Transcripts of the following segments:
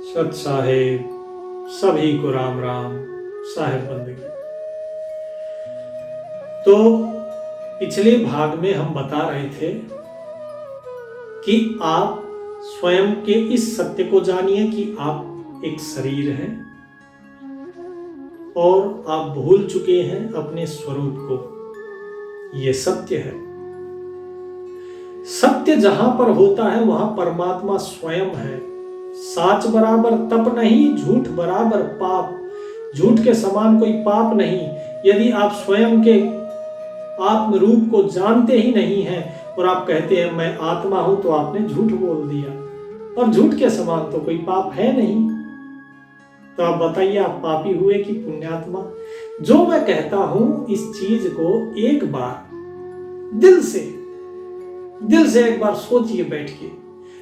सत साहेब सभी को राम राम। साहेब बंदगी। तो पिछले भाग में हम बता रहे थे कि आप स्वयं के इस सत्य को जानिए कि आप एक शरीर हैं और आप भूल चुके हैं अपने स्वरूप को। यह सत्य है। सत्य जहां पर होता है वहां परमात्मा स्वयं है। साच बराबर तप नहीं, झूठ बराबर पाप। झूठ के समान कोई पाप नहीं। यदि आप स्वयं के आत्म रूप को जानते ही नहीं हैं और आप कहते हैं मैं आत्मा हूं, तो आपने झूठ बोल दिया। और झूठ के समान तो कोई पाप है नहीं। तो आप बताइए, आप पापी हुए कि पुण्यात्मा? जो मैं कहता हूं इस चीज को एक बार दिल से एक बार सोचिए बैठ के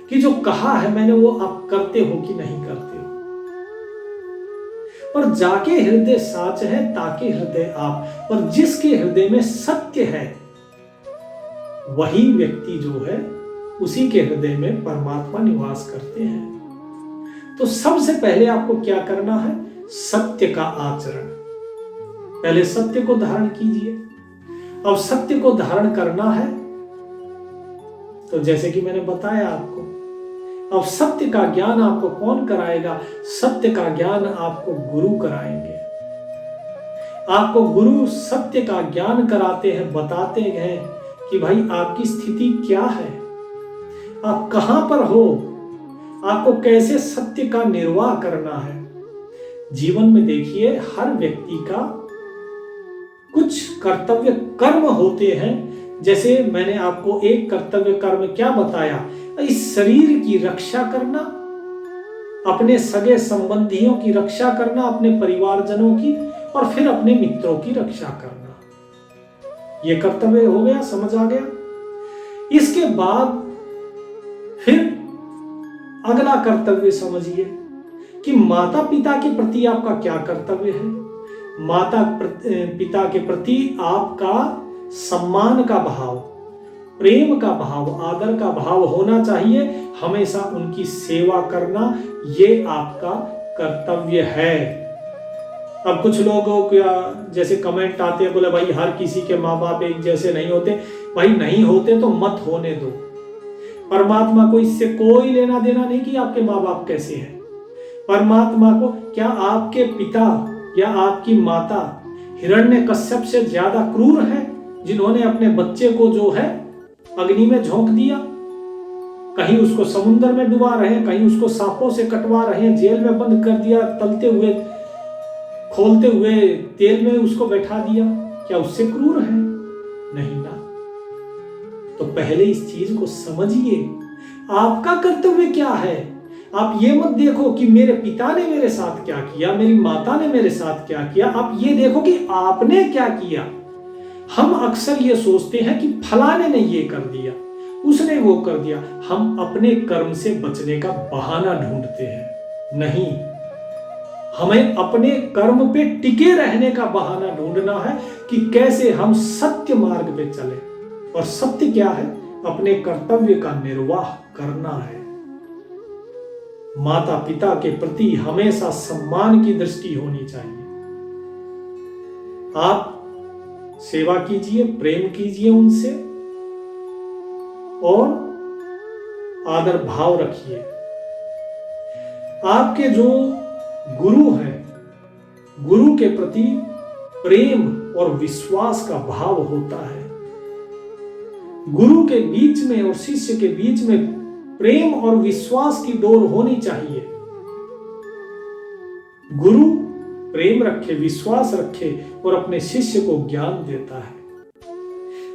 कि जो कहा है मैंने वो आप करते हो कि नहीं करते हो। और जाके हृदय साच है ताके हृदय आप। और जिसके हृदय में सत्य है वही व्यक्ति जो है उसी के हृदय में परमात्मा निवास करते हैं। तो सबसे पहले आपको क्या करना है? सत्य का आचरण। पहले सत्य को धारण कीजिए। अब सत्य को धारण करना है तो जैसे कि मैंने बताया आपको, अब सत्य का ज्ञान आपको कौन कराएगा? सत्य का ज्ञान आपको गुरु कराएंगे। आपको गुरु सत्य का ज्ञान कराते हैं, बताते हैं कि भाई आपकी स्थिति क्या है, आप कहां पर हो, आपको कैसे सत्य का निर्वाह करना है। जीवन में देखिए हर व्यक्ति का कुछ कर्तव्य कर्म होते हैं। जैसे मैंने आपको एक कर्तव्य कर्म क्या बताया? इस शरीर की रक्षा करना, अपने सगे संबंधियों की रक्षा करना, अपने परिवारजनों की, और फिर अपने मित्रों की रक्षा करना। यह कर्तव्य हो गया, समझ आ गया? इसके बाद फिर अगला कर्तव्य समझिए कि माता पिता के प्रति आपका क्या कर्तव्य है। माता पिता के प्रति आपका सम्मान का भाव, प्रेम का भाव, आदर का भाव होना चाहिए। हमेशा उनकी सेवा करना ये आपका कर्तव्य है। अब कुछ लोगों का जैसे कमेंट आते हैं, बोले भाई हर किसी के माँ बाप एक जैसे नहीं होते। भाई नहीं होते तो मत होने दो। परमात्मा को इससे कोई लेना देना नहीं कि आपके माँ बाप कैसे हैं। परमात्मा को क्या आपके पिता या आपकी माता हिरण्यकश्यप से ज्यादा क्रूर है, जिन्होंने अपने बच्चे को जो है अग्नि में झोंक दिया? कहीं उसको समुद्र में डुबा रहे हैं, कहीं उसको सांपों से कटवा रहे हैं, जेल में बंद कर दिया, तलते हुए खोलते हुए तेल में उसको बैठा दिया। क्या उससे क्रूर है? नहीं ना। तो पहले इस चीज को समझिए, आपका कर्तव्य क्या है। आप ये मत देखो कि मेरे पिता ने मेरे साथ क्या किया, मेरी माता ने मेरे साथ क्या किया। आप ये देखो कि आपने क्या किया। हम अक्सर ये सोचते हैं कि फलाने ने ये कर दिया, उसने वो कर दिया। हम अपने कर्म से बचने का बहाना ढूंढते हैं। नहीं, हमें अपने कर्म पे टिके रहने का बहाना ढूंढना है कि कैसे हम सत्य मार्ग पे चले। और सत्य क्या है? अपने कर्तव्य का निर्वाह करना है। माता पिता के प्रति हमेशा सम्मान की दृष्टि होनी चाहिए। आप सेवा कीजिए, प्रेम कीजिए उनसे और आदर भाव रखिए। आपके जो गुरु हैं, गुरु के प्रति प्रेम और विश्वास का भाव होता है। गुरु के बीच में और शिष्य के बीच में प्रेम और विश्वास की डोर होनी चाहिए। गुरु प्रेम रखे, विश्वास रखे और अपने शिष्य को ज्ञान देता है।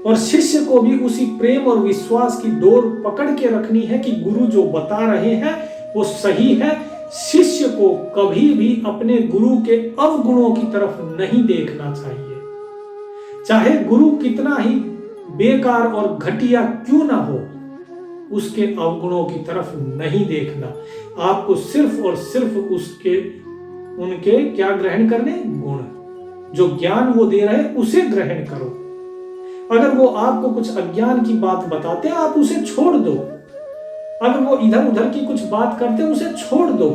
और शिष्य को भी उसी प्रेम और विश्वास की डोर पकड़ के रखनी है कि गुरु जो बता रहे हैं वो सही है। शिष्य को कभी भी अपने गुरु के अवगुणों की तरफ नहीं देखना चाहिए। चाहे गुरु कितना ही बेकार और घटिया क्यों ना हो, उसके अवगुणों की तरफ नहीं देखना। आपको सिर्फ और सिर्फ उनके क्या ग्रहण करने? गुण। जो ज्ञान वो दे रहे उसे ग्रहण करो। अगर वो आपको कुछ अज्ञान की बात बताते हैं, आप उसे छोड़ दो। अगर वो इधर उधर की कुछ बात करते हैं, उसे छोड़ दो।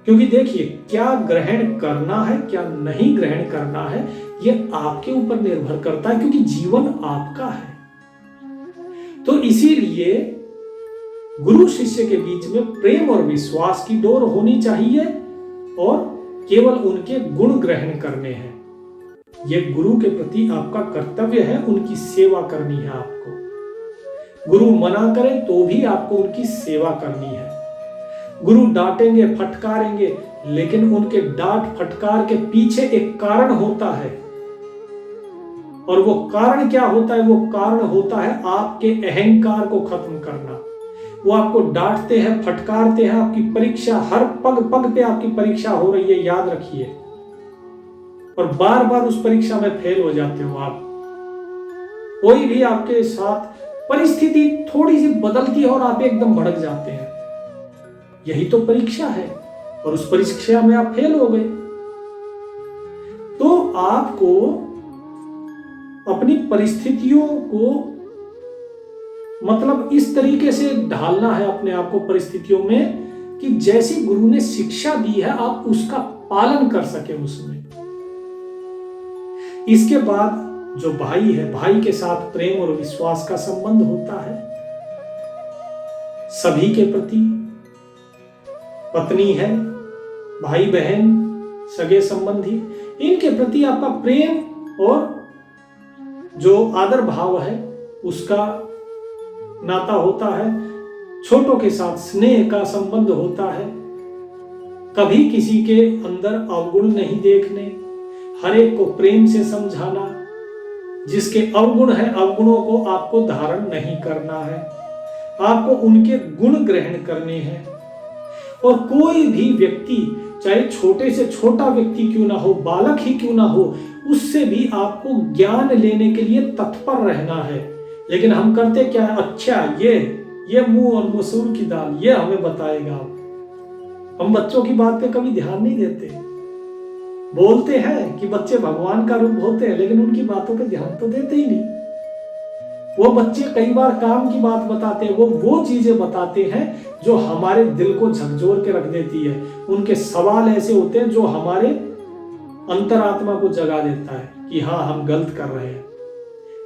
क्योंकि देखिए, क्या ग्रहण करना है क्या नहीं ग्रहण करना है ये आपके ऊपर निर्भर करता है, क्योंकि जीवन आपका है। तो इसीलिए गुरु शिष्य के बीच में प्रेम और विश्वास की डोर होनी चाहिए और केवल उनके गुण ग्रहण करने हैं। यह गुरु के प्रति आपका कर्तव्य है, उनकी सेवा करनी है आपको। गुरु मना करे तो भी आपको उनकी सेवा करनी है। गुरु डांटेंगे, फटकारेंगे, लेकिन उनके डांट फटकार के पीछे एक कारण होता है, और वो कारण क्या होता है? वो कारण होता है आपके अहंकार को खत्म करना। वो आपको डांटते हैं, फटकारते हैं, आपकी परीक्षा, हर पग पग पे आपकी परीक्षा हो रही है, याद रखिए, और बार बार उस परीक्षा में फेल हो जाते हो आप। कोई भी आपके साथ परिस्थिति थोड़ी सी बदलती है और आप एकदम भड़क जाते हैं। यही तो परीक्षा है, और उस परीक्षा में आप फेल हो गए। तो आपको अपनी परिस्थितियों को मतलब इस तरीके से ढालना है अपने आप को परिस्थितियों में कि जैसी गुरु ने शिक्षा दी है आप उसका पालन कर सके उसमें। इसके बाद जो भाई है, भाई के साथ प्रेम और विश्वास का संबंध होता है सभी के प्रति। पत्नी है, भाई बहन, सगे संबंधी, इनके प्रति आपका प्रेम और जो आदर भाव है उसका नाता होता है। छोटों के साथ स्नेह का संबंध होता है। कभी किसी के अंदर अवगुण नहीं देखने, हर एक को प्रेम से समझाना। जिसके अवगुण है, अवगुणों को आपको धारण नहीं करना है, आपको उनके गुण ग्रहण करने हैं। और कोई भी व्यक्ति, चाहे छोटे से छोटा व्यक्ति क्यों ना हो, बालक ही क्यों ना हो, उससे भी आपको ज्ञान लेने के लिए तत्पर रहना है। लेकिन हम करते क्या है? अच्छा, ये मुंह और मसूर की दाल, ये हमें बताएगा। हम बच्चों की बात पे कभी ध्यान नहीं देते। बोलते हैं कि बच्चे भगवान का रूप होते हैं, लेकिन उनकी बातों पे ध्यान तो देते ही नहीं। वो बच्चे कई बार काम की बात बताते हैं, वो चीजें बताते हैं जो हमारे दिल को झकझोर के रख देती है। उनके सवाल ऐसे होते हैं जो हमारे अंतरात्मा को जगा देता है कि हाँ, हम गलत कर रहे हैं।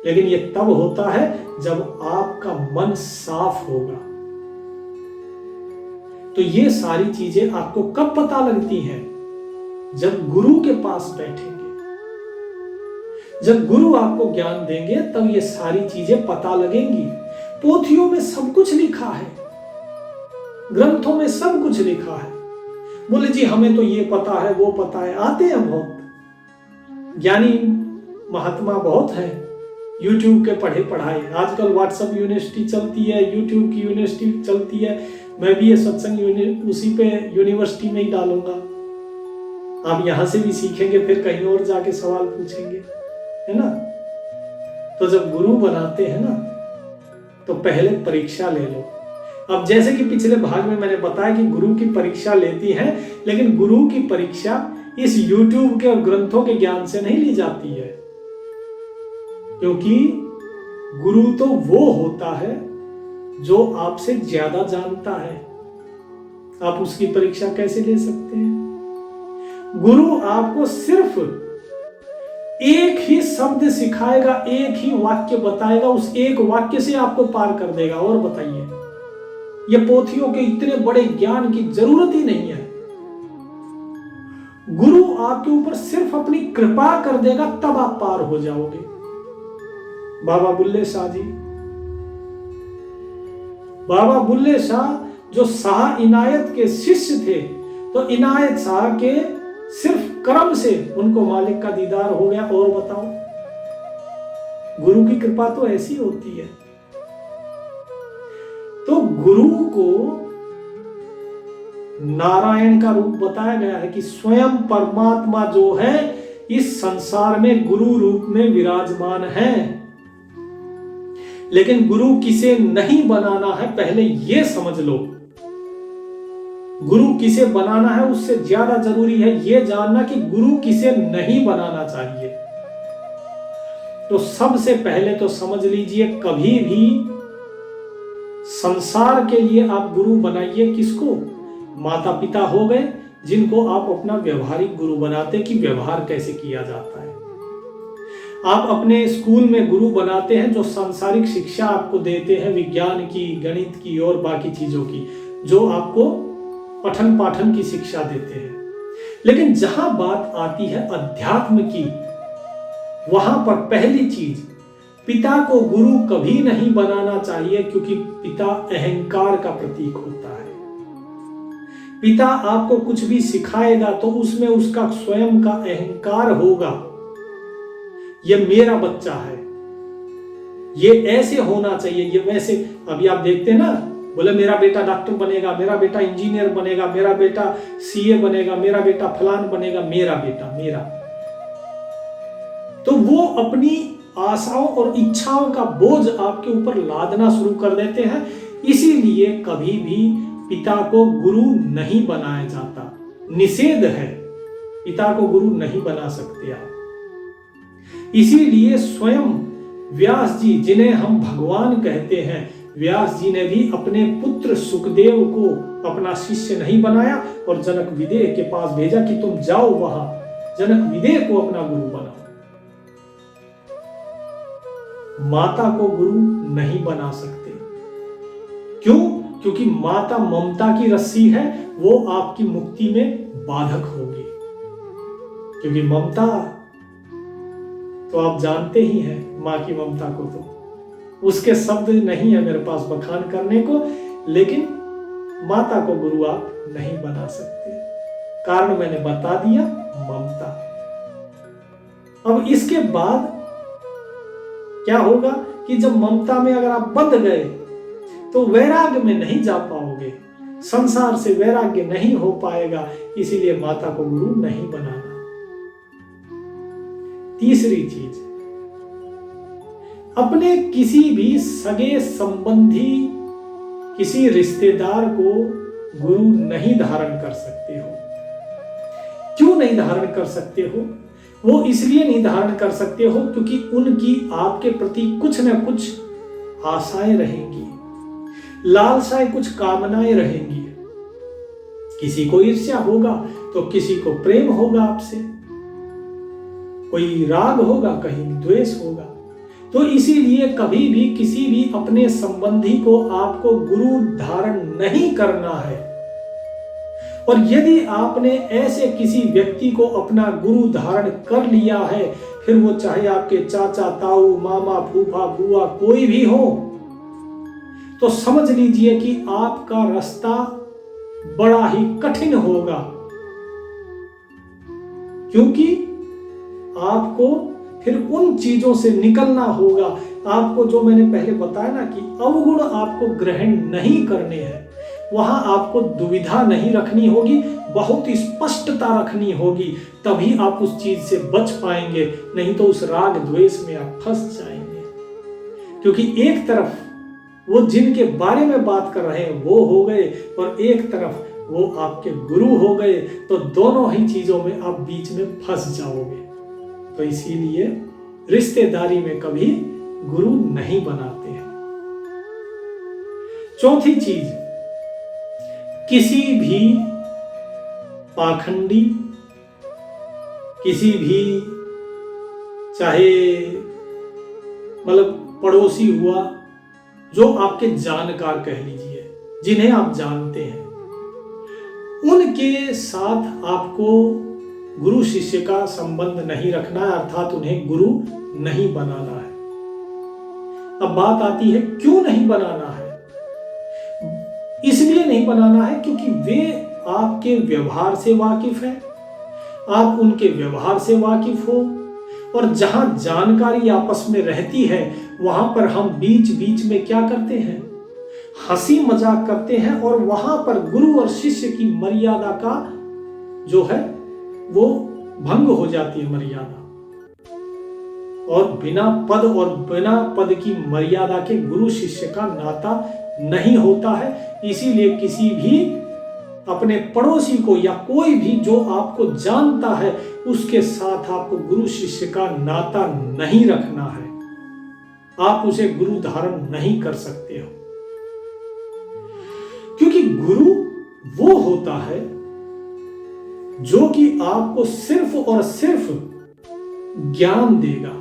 लेकिन ये तब होता है जब आपका मन साफ होगा। तो ये सारी चीजें आपको कब पता लगती हैं? जब गुरु के पास बैठेंगे, जब गुरु आपको ज्ञान देंगे, तब ये सारी चीजें पता लगेंगी। पोथियों में सब कुछ लिखा है, ग्रंथों में सब कुछ लिखा है। बोले जी हमें तो ये पता है, वो पता है। आते हैं बहुत ज्ञानी महात्मा बहुत है, यूट्यूब के पढ़े पढ़ाए। आजकल व्हाट्सएप यूनिवर्सिटी चलती है, यूट्यूब की यूनिवर्सिटी चलती है। मैं भी ये सत्संग उसी पे यूनिवर्सिटी में ही डालूंगा। आप यहां से भी सीखेंगे, फिर कहीं और जाके सवाल पूछेंगे, है ना। तो जब गुरु बनाते हैं ना, तो पहले परीक्षा ले लो। अब जैसे कि पिछले भाग में मैंने बताया कि गुरु की परीक्षा लेती है, लेकिन गुरु की परीक्षा इस यूट्यूब के और ग्रंथों के ज्ञान से नहीं ली जाती है, क्योंकि गुरु तो वो होता है जो आपसे ज्यादा जानता है। आप उसकी परीक्षा कैसे ले सकते हैं? गुरु आपको सिर्फ एक ही शब्द सिखाएगा, एक ही वाक्य बताएगा, उस एक वाक्य से आपको पार कर देगा। और बताइए, ये पोथियों के इतने बड़े ज्ञान की जरूरत ही नहीं है। गुरु आपके ऊपर सिर्फ अपनी कृपा कर देगा, तब आप पार हो जाओगे। बाबा बुल्ले शाह जी, बाबा बुल्ले शाह जो शाह इनायत के शिष्य थे, तो इनायत शाह के सिर्फ कर्म से उनको मालिक का दीदार हो गया। और बताओ, गुरु की कृपा तो ऐसी होती है। तो गुरु को नारायण का रूप बताया गया है कि स्वयं परमात्मा जो है इस संसार में गुरु रूप में विराजमान है। लेकिन गुरु किसे नहीं बनाना है, पहले यह समझ लो। गुरु किसे बनाना है उससे ज्यादा जरूरी है यह जानना कि गुरु किसे नहीं बनाना चाहिए। तो सबसे पहले तो समझ लीजिए, कभी भी संसार के लिए आप गुरु बनाइए किसको? माता पिता हो गए, जिनको आप अपना व्यवहारिक गुरु बनाते कि व्यवहार कैसे किया जाता है। आप अपने स्कूल में गुरु बनाते हैं जो सांसारिक शिक्षा आपको देते हैं, विज्ञान की, गणित की और बाकी चीजों की, जो आपको पठन पाठन की शिक्षा देते हैं। लेकिन जहां बात आती है अध्यात्म की, वहां पर पहली चीज, पिता को गुरु कभी नहीं बनाना चाहिए, क्योंकि पिता अहंकार का प्रतीक होता है। पिता आपको कुछ भी सिखाएगा तो उसमें उसका स्वयं का अहंकार होगा। ये मेरा बच्चा है, ये ऐसे होना चाहिए, ये वैसे। अभी आप देखते हैं ना, बोले मेरा बेटा डॉक्टर बनेगा, मेरा बेटा इंजीनियर बनेगा, मेरा बेटा सीए बनेगा, मेरा बेटा फलान बनेगा, मेरा बेटा, मेरा। तो वो अपनी आशाओं और इच्छाओं का बोझ आपके ऊपर लादना शुरू कर देते हैं। इसीलिए कभी भी पिता को गुरु नहीं बनाया जाता, निषेध है, पिता को गुरु नहीं बना सकते आप। इसीलिए स्वयं व्यास जी, जिन्हें हम भगवान कहते हैं, व्यास जी ने भी अपने पुत्र सुखदेव को अपना शिष्य नहीं बनाया और जनक विदेह के पास भेजा कि तुम जाओ वहां जनक विदेह को अपना गुरु बनाओ। माता को गुरु नहीं बना सकते। क्यों? क्योंकि माता ममता की रस्सी है, वो आपकी मुक्ति में बाधक होगी। क्योंकि ममता तो आप जानते ही हैं, मां की ममता को, तो उसके शब्द नहीं है मेरे पास बखान करने को, लेकिन माता को गुरु आप नहीं बना सकते। कारण मैंने बता दिया, ममता। अब इसके बाद क्या होगा कि जब ममता में अगर आप बंध गए तो वैराग्य में नहीं जा पाओगे, संसार से वैराग्य नहीं हो पाएगा। इसीलिए माता को गुरु नहीं बनाना। तीसरी चीज, अपने किसी भी सगे संबंधी, किसी रिश्तेदार को गुरु नहीं धारण कर सकते हो। क्यों नहीं धारण कर सकते हो? वो इसलिए नहीं धारण कर सकते हो क्योंकि उनकी आपके प्रति कुछ न कुछ आशाएं रहेंगी, लालसाएं, कुछ कामनाएं रहेंगी। किसी को ईर्ष्या होगा तो किसी को प्रेम होगा आपसे, कोई राग होगा, कहीं द्वेष होगा। तो इसीलिए कभी भी किसी भी अपने संबंधी को आपको गुरु धारण नहीं करना है। और यदि आपने ऐसे किसी व्यक्ति को अपना गुरु धारण कर लिया है, फिर वो चाहे आपके चाचा, ताऊ, मामा, फूफा, बुआ कोई भी हो, तो समझ लीजिए कि आपका रास्ता बड़ा ही कठिन होगा। क्योंकि आपको फिर उन चीजों से निकलना होगा। आपको जो मैंने पहले बताया ना कि अवगुण आपको ग्रहण नहीं करने हैं, वहां आपको दुविधा नहीं रखनी होगी, बहुत स्पष्टता रखनी होगी, तभी आप उस चीज से बच पाएंगे। नहीं तो उस राग द्वेष में आप फंस जाएंगे। क्योंकि एक तरफ वो जिनके बारे में बात कर रहे हैं वो हो गए, और एक तरफ वो आपके गुरु हो गए, तो दोनों ही चीजों में आप बीच में फंस जाओगे। तो इसीलिए रिश्तेदारी में कभी गुरु नहीं बनाते हैं। चौथी चीज, किसी भी पाखंडी, किसी भी चाहे मतलब पड़ोसी हुआ, जो आपके जानकार कह लीजिए, जिन्हें आप जानते हैं, उनके साथ आपको गुरु शिष्य का संबंध नहीं रखना है, अर्थात उन्हें गुरु नहीं बनाना है। अब बात आती है क्यों नहीं बनाना है? इसलिए नहीं बनाना है क्योंकि वे आपके व्यवहार से वाकिफ हैं, आप उनके व्यवहार से वाकिफ हो, और जहां जानकारी आपस में रहती है वहां पर हम बीच बीच में क्या करते हैं, हंसी मजाक करते हैं, और वहां पर गुरु और शिष्य की मर्यादा का जो है वो भंग हो जाती है मर्यादा। और बिना पद की मर्यादा के गुरु शिष्य का नाता नहीं होता है। इसीलिए किसी भी अपने पड़ोसी को या कोई भी जो आपको जानता है उसके साथ आपको गुरु शिष्य का नाता नहीं रखना है। आप उसे गुरु धारण नहीं कर सकते हो, क्योंकि गुरु वो होता है जो कि आपको सिर्फ और सिर्फ ज्ञान देगा।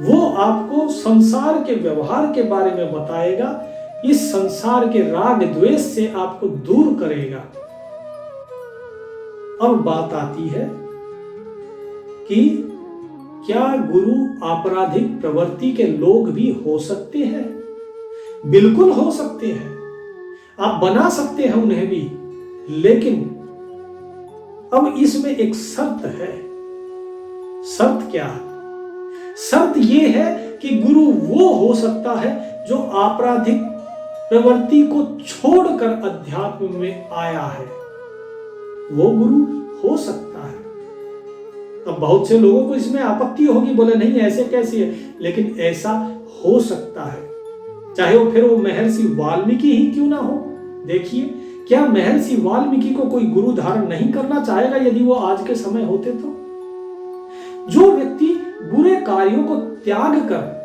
वो आपको संसार के व्यवहार के बारे में बताएगा, इस संसार के राग द्वेष से आपको दूर करेगा। अब बात आती है कि क्या गुरु आपराधिक प्रवृत्ति के लोग भी हो सकते हैं? बिल्कुल हो सकते हैं, आप बना सकते हैं उन्हें भी, लेकिन अब इसमें एक शर्त है। शर्त क्या है? शर्त यह है कि गुरु वो हो सकता है जो आपराधिक प्रवृत्ति को छोड़कर अध्यात्म में आया है, वो गुरु हो सकता है। अब बहुत से लोगों को इसमें आपत्ति होगी, बोले नहीं ऐसे कैसे है, लेकिन ऐसा हो सकता है, चाहे वो फिर वो महर्षि वाल्मीकि ही क्यों ना हो। देखिए, क्या महर्षि वाल्मीकि को कोई गुरु धारण नहीं करना चाहेगा यदि वो आज के समय होते तो? जो व्यक्ति बुरे कार्यों को त्याग कर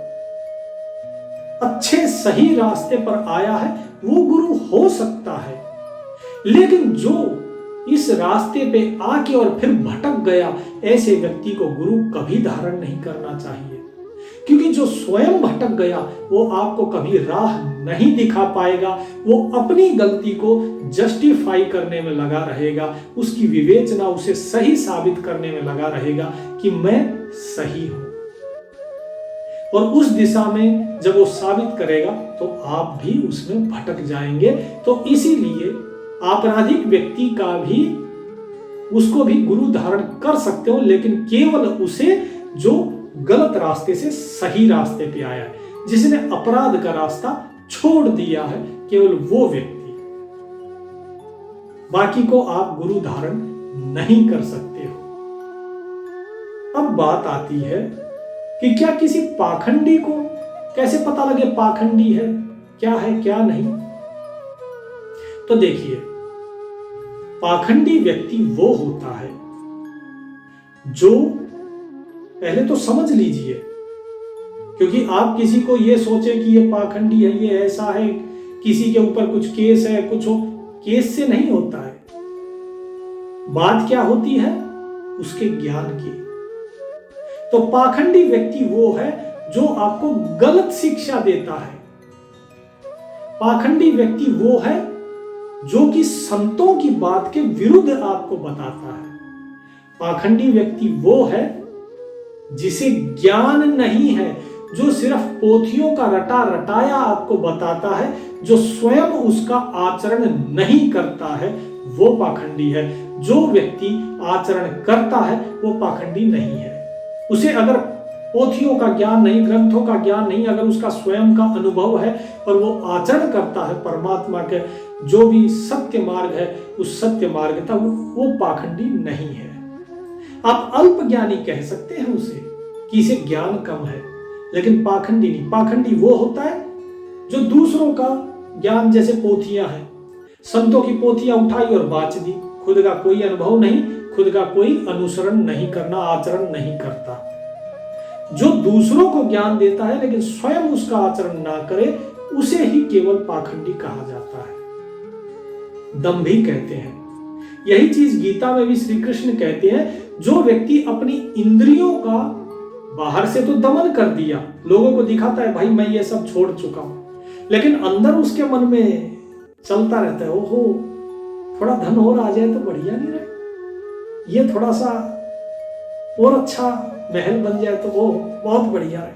अच्छे सही रास्ते पर आया है वो गुरु हो सकता है, लेकिन जो इस रास्ते पे आके और फिर भटक गया, ऐसे व्यक्ति को गुरु कभी धारण नहीं करना चाहिए। क्योंकि जो स्वयं भटक गया वो आपको कभी राह नहीं दिखा पाएगा, वो अपनी गलती को जस्टिफाई करने में लगा रहेगा, उसकी विवेचना उसे सही साबित करने में लगा रहेगा कि मैं सही हूं। और उस दिशा में जब वो साबित करेगा तो आप भी उसमें भटक जाएंगे। तो इसीलिए आपराधिक व्यक्ति का भी, उसको भी गुरु धारण कर सकते हो, लेकिन केवल उसे जो गलत रास्ते से सही रास्ते पे आया है, जिसने अपराध का रास्ता छोड़ दिया है, केवल वो व्यक्ति। बाकी को आप गुरु धारण नहीं कर सकते हो। अब बात आती है कि क्या किसी पाखंडी को कैसे पता लगे पाखंडी है क्या नहीं। तो देखिए, पाखंडी व्यक्ति वो होता है जो, पहले तो समझ लीजिए, क्योंकि आप किसी को ये सोचे कि ये पाखंडी है, ये ऐसा है, किसी के ऊपर कुछ केस है, कुछ हो, केस से नहीं होता है। बात क्या होती है? उसके ज्ञान की। तो पाखंडी व्यक्ति वो है जो आपको गलत शिक्षा देता है। पाखंडी व्यक्ति वो है जो कि संतों की बात के विरुद्ध आपको बताता है। पाखंडी व्यक्ति वो है जिसे ज्ञान नहीं है, जो सिर्फ पोथियों का रटा रटाया आपको बताता है, जो स्वयं उसका आचरण नहीं करता है, वो पाखंडी है। जो व्यक्ति आचरण करता है वो पाखंडी नहीं है। उसे अगर पोथियों का ज्ञान नहीं, ग्रंथों का ज्ञान नहीं, अगर उसका स्वयं का अनुभव है और वो आचरण करता है परमात्मा के जो भी सत्य मार्ग है, उस सत्य मार्ग तक, वो पाखंडी नहीं है। आप अल्प ज्ञानी कह सकते हैं उसे कि इसे ज्ञान कम है, लेकिन पाखंडी नहीं। पाखंडी वो होता है जो दूसरों का ज्ञान, जैसे पोथियां हैं, संतों की पोथियां उठाई और बाच दी, खुद का कोई अनुभव नहीं, खुद का कोई अनुसरण नहीं करना, आचरण नहीं करता। जो दूसरों को ज्ञान देता है लेकिन स्वयं उसका आचरण ना करे, उसे ही केवल पाखंडी कहा जाता है। दंभी कहते हैं। यही चीज गीता में भी श्री कृष्ण कहते हैं, जो व्यक्ति अपनी इंद्रियों का बाहर से तो दमन कर दिया, लोगों को दिखाता है भाई मैं ये सब छोड़ चुका हूं, लेकिन अंदर उसके मन में चलता रहता है, ओहो थोड़ा धन और आ जाए तो बढ़िया नहीं रहे, ये थोड़ा सा और अच्छा महल बन जाए तो वो बहुत बढ़िया है।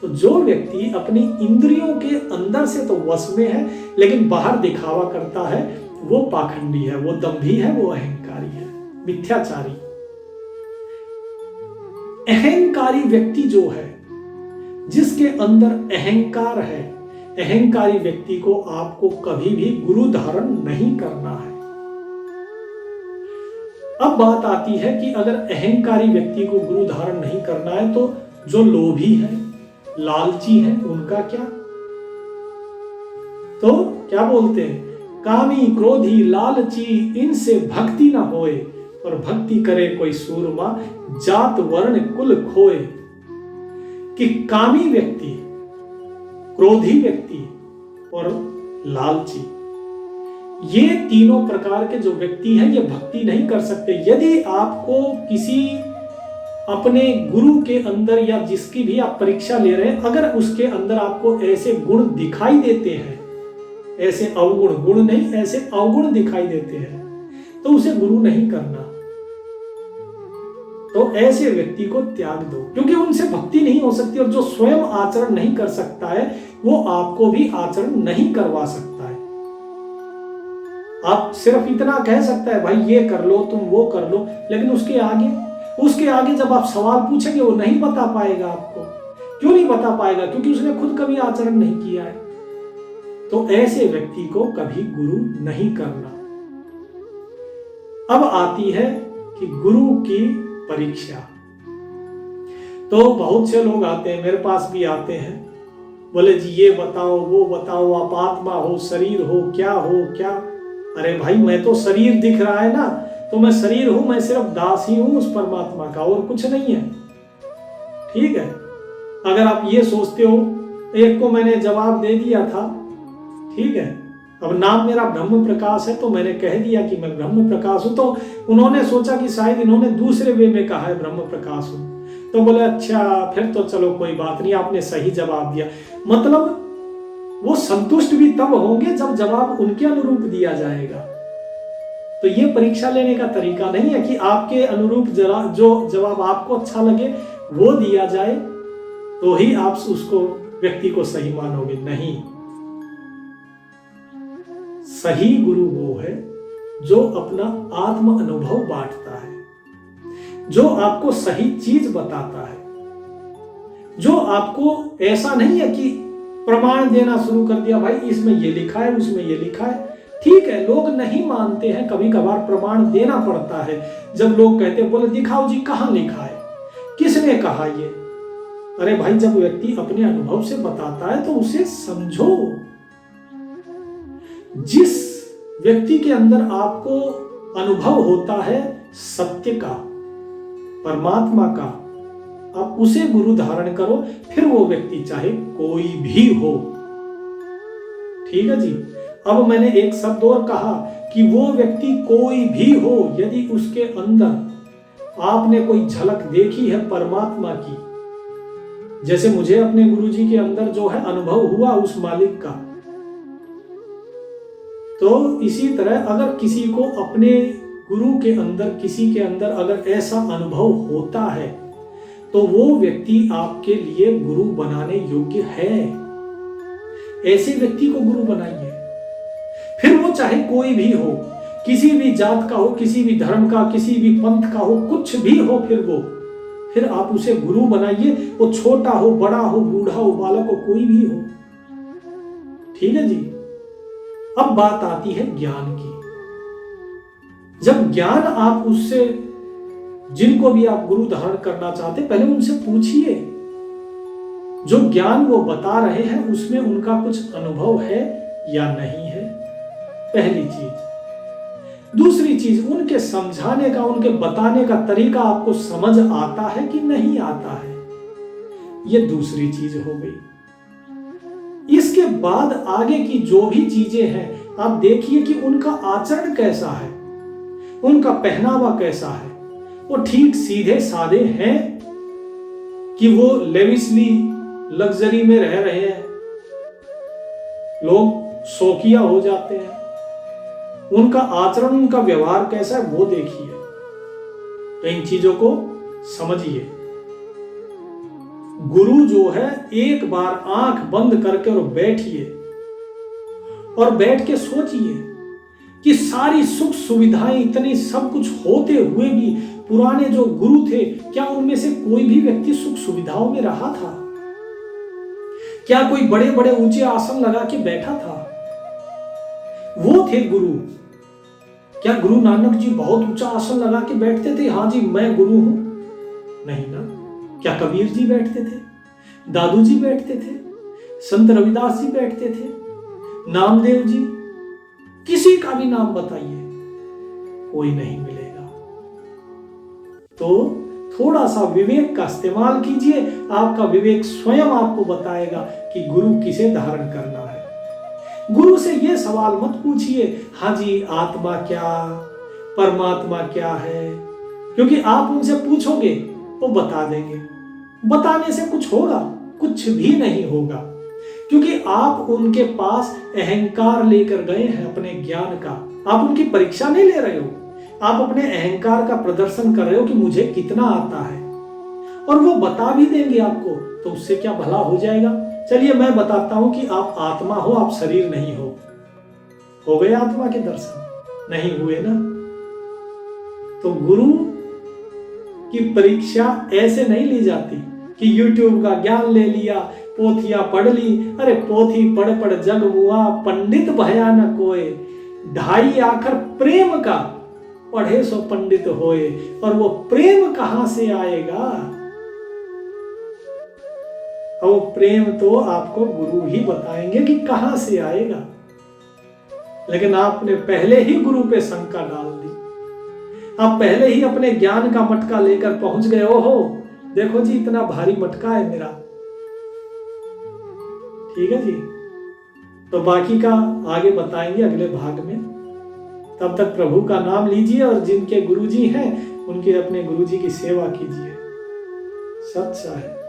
तो जो व्यक्ति अपनी इंद्रियों के अंदर से तो वश में है लेकिन बाहर दिखावा करता है, वो पाखंडी है, वो दंभी है, वो अहंकारी है, मिथ्याचारी। अहंकारी व्यक्ति जो है, जिसके अंदर अहंकार है, अहंकारी व्यक्ति को आपको कभी भी गुरु धारण नहीं करना है। अब बात आती है कि अगर अहंकारी व्यक्ति को गुरु धारण नहीं करना है तो जो लोभी है, लालची है, उनका क्या? तो क्या बोलते हैं, कामी क्रोधी लालची इनसे भक्ति ना होए, और भक्ति करे कोई सूरमा जात वर्ण कुल खोए। कि कामी व्यक्ति, क्रोधी व्यक्ति और लालची, ये तीनों प्रकार के जो व्यक्ति हैं ये भक्ति नहीं कर सकते। यदि आपको किसी अपने गुरु के अंदर या जिसकी भी आप परीक्षा ले रहे हैं, अगर उसके अंदर आपको ऐसे गुण दिखाई देते हैं, ऐसे अवगुण, गुण नहीं ऐसे अवगुण दिखाई देते हैं, तो उसे गुरु नहीं करना। तो ऐसे व्यक्ति को त्याग दो, क्योंकि उनसे भक्ति नहीं हो सकती, और जो स्वयं आचरण नहीं कर सकता है वो आपको भी आचरण नहीं करवा सकता है। आप सिर्फ इतना कह सकता है भाई ये कर लो, तुम वो कर लो, लेकिन उसके आगे जब आप सवाल पूछेंगे वो नहीं बता पाएगा आपको। क्यों नहीं बता पाएगा? क्योंकि उसने खुद कभी आचरण नहीं किया है। तो ऐसे व्यक्ति को कभी गुरु नहीं करना। अब आती है कि गुरु की परीक्षा। तो बहुत से लोग आते हैं, मेरे पास भी आते हैं, बोले जी ये बताओ वो बताओ, आप आत्मा हो, शरीर हो क्या। अरे भाई मैं तो शरीर दिख रहा है ना, तो मैं शरीर हूं, मैं सिर्फ दास ही हूं उस परमात्मा का, और कुछ नहीं है। ठीक है, अगर आप ये सोचते हो, एक को मैंने जवाब दे दिया था, ठीक है, अब नाम मेरा ब्रह्म प्रकाश है तो मैंने कह दिया कि मैं ब्रह्म प्रकाश हूं, तो उन्होंने सोचा कि शायद इन्होंने दूसरे वे में कहा है ब्रह्म प्रकाश हूं, तो बोले अच्छा फिर तो चलो कोई बात नहीं, आपने सही जवाब दिया। मतलब वो संतुष्ट भी तब होंगे जब जवाब उनके अनुरूप दिया जाएगा। तो ये परीक्षा लेने का तरीका नहीं है कि आपके अनुरूप जो जवाब आपको अच्छा लगे वो दिया जाए तो ही आप उसको व्यक्ति को सही मानोगे। नहीं, सही गुरु वो है जो अपना आत्म अनुभव बांटता है, जो आपको सही चीज बताता है, जो आपको ऐसा नहीं है कि प्रमाण देना शुरू कर दिया, भाई इसमें ये लिखा है उसमें ये लिखा है। ठीक है, लोग नहीं मानते हैं, कभी कभार प्रमाण देना पड़ता है। जब लोग कहते बोले दिखाओ जी कहां लिखा है, किसने कहा ये। अरे भाई जब व्यक्ति अपने अनुभव से बताता है तो उसे समझो। जिस व्यक्ति के अंदर आपको अनुभव होता है सत्य का, परमात्मा का, आप उसे गुरु धारण करो, फिर वो व्यक्ति चाहे कोई भी हो। ठीक है जी। अब मैंने एक शब्द और कहा कि वो व्यक्ति कोई भी हो, यदि उसके अंदर आपने कोई झलक देखी है परमात्मा की, जैसे मुझे अपने गुरुजी के अंदर जो है अनुभव हुआ उस मालिक का, तो इसी तरह अगर किसी को अपने गुरु के अंदर, किसी के अंदर अगर ऐसा अनुभव होता है तो वो व्यक्ति आपके लिए गुरु बनाने योग्य है। ऐसे व्यक्ति को गुरु बनाइए, फिर वो चाहे कोई भी हो, किसी भी जात का हो, किसी भी धर्म का, किसी भी पंथ का हो, कुछ भी हो, फिर आप उसे गुरु बनाइए। वो छोटा हो, बड़ा हो, बूढ़ा हो, बालक हो, कोई भी हो। ठीक है जी। अब बात आती है ज्ञान की। जब ज्ञान आप उससे, जिनको भी आप गुरु धारण करना चाहते, पहले उनसे पूछिए जो ज्ञान वो बता रहे हैं उसमें उनका कुछ अनुभव है या नहीं है, पहली चीज। दूसरी चीज, उनके समझाने का, उनके बताने का तरीका आपको समझ आता है कि नहीं आता है, ये दूसरी चीज हो गई। इसके बाद आगे की जो भी चीजें हैं आप देखिए कि उनका आचरण कैसा है, उनका पहनावा कैसा है, वो ठीक सीधे साधे हैं कि वो लेविशली लग्जरी में रह रहे हैं, लोग शौकिया हो जाते हैं। उनका आचरण, उनका व्यवहार कैसा है वो देखिए। तो इन चीजों को समझिए। गुरु जो है, एक बार आंख बंद करके और बैठिए और बैठ के सोचिए कि सारी सुख सुविधाएं, इतनी सब कुछ होते हुए भी पुराने जो गुरु थे, क्या उनमें से कोई भी व्यक्ति सुख सुविधाओं में रहा था? क्या कोई बड़े बड़े ऊंचे आसन लगा के बैठा था? वो थे गुरु। क्या गुरु नानक जी बहुत ऊंचा आसन लगा के बैठते थे, हाँ जी मैं गुरु हूं? नहीं ना। क्या कबीर जी बैठते थे? दादू जी बैठते थे? संत रविदास जी बैठते थे? नामदेव जी? किसी का भी नाम बताइए, कोई नहीं मिलेगा। तो थोड़ा सा विवेक का इस्तेमाल कीजिए, आपका विवेक स्वयं आपको बताएगा कि गुरु किसे धारण करना है। गुरु से ये सवाल मत पूछिए, हाँ जी आत्मा क्या, परमात्मा क्या है, क्योंकि आप उनसे पूछोगे वो बता देंगे। बताने से कुछ होगा? कुछ भी नहीं होगा, क्योंकि आप उनके पास अहंकार लेकर गए हैं अपने ज्ञान का। आप उनकी परीक्षा नहीं ले रहे हो, आप अपने अहंकार का प्रदर्शन कर रहे हो कि मुझे कितना आता है, और वो बता भी देंगे आपको, तो उससे क्या भला हो जाएगा। चलिए मैं बताता हूं कि आप आत्मा हो, आप शरीर नहीं हो गए आत्मा के दर्शन? नहीं हुए ना। तो गुरु की परीक्षा ऐसे नहीं ली जाती कि YouTube का ज्ञान ले लिया, पोथियां पढ़ ली, अरे पोथी पढ़ पढ़ जग मुआ, पंडित भया न कोय, 2.5 आखर प्रेम का पढ़े सो पंडित होए। और वो प्रेम कहां से आएगा? वो प्रेम तो आपको गुरु ही बताएंगे कि कहां से आएगा। लेकिन आपने पहले ही गुरु पे शंका डाल दी, आप पहले ही अपने ज्ञान का मटका लेकर पहुंच गए। ओहो देखो जी इतना भारी मटका है मेरा। ठीक है जी, तो बाकी का आगे बताएंगे अगले भाग में। तब तक प्रभु का नाम लीजिए और जिनके गुरुजी हैं उनके अपने गुरुजी की सेवा कीजिए। सच्चा है।